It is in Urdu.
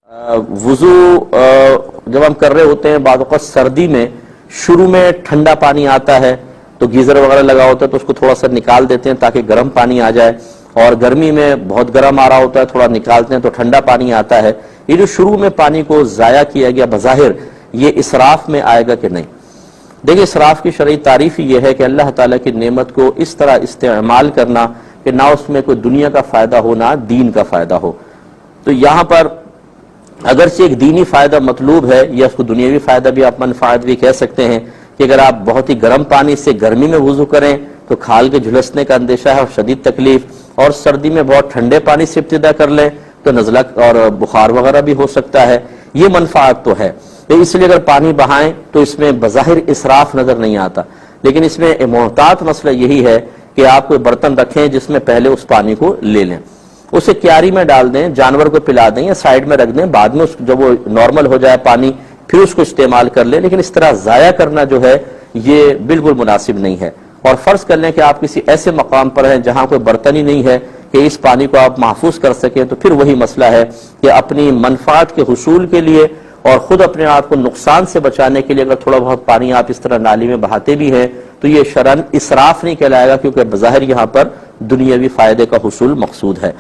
وضو جب ہم کر رہے ہوتے ہیں بعض اوقات سردی میں شروع میں ٹھنڈا پانی آتا ہے تو گیزر وغیرہ لگا ہوتا ہے تو اس کو تھوڑا سا نکال دیتے ہیں تاکہ گرم پانی آ جائے، اور گرمی میں بہت گرم آ رہا ہوتا ہے تھوڑا نکالتے ہیں تو ٹھنڈا پانی آتا ہے۔ یہ جو شروع میں پانی کو ضائع کیا گیا بظاہر یہ اسراف میں آئے گا کہ نہیں؟ دیکھیں، اسراف کی شرعی تعریف یہ ہے کہ اللہ تعالیٰ کی نعمت کو اس طرح استعمال کرنا کہ نہ اس میں کوئی دنیا کا فائدہ ہو نہ دین کا فائدہ ہو۔ تو یہاں پر اگرچہ ایک دینی فائدہ مطلوب ہے یا اس کو دنیاوی فائدہ بھی آپ منفعت بھی کہہ سکتے ہیں کہ اگر آپ بہت ہی گرم پانی سے گرمی میں وضو کریں تو کھال کے جھلسنے کا اندیشہ ہے اور شدید تکلیف، اور سردی میں بہت ٹھنڈے پانی سے ابتدا کر لیں تو نزلہ اور بخار وغیرہ بھی ہو سکتا ہے، یہ منفعت تو ہے۔ اس لیے اگر پانی بہائیں تو اس میں بظاہر اسراف نظر نہیں آتا، لیکن اس میں محتاط مسئلہ یہی ہے کہ آپ کوئی برتن رکھیں جس میں پہلے اس پانی کو لے لیں، اسے کیاری میں ڈال دیں، جانور کو پلا دیں یا سائیڈ میں رکھ دیں، بعد میں جب وہ نارمل ہو جائے پانی پھر اس کو استعمال کر لیں، لیکن اس طرح ضائع کرنا جو ہے یہ بالکل مناسب نہیں ہے۔ اور فرض کر لیں کہ آپ کسی ایسے مقام پر ہیں جہاں کوئی برتن ہی نہیں ہے کہ اس پانی کو آپ محفوظ کر سکیں، تو پھر وہی مسئلہ ہے کہ اپنی منفعت کے حصول کے لیے اور خود اپنے آپ کو نقصان سے بچانے کے لیے اگر تھوڑا بہت پانی آپ اس طرح نالی میں بہاتے بھی ہیں تو یہ شرعاً اسراف نہیں کہلائے گا، کیونکہ بظاہر یہاں پر دنیاوی فائدے کا حصول مقصود ہے۔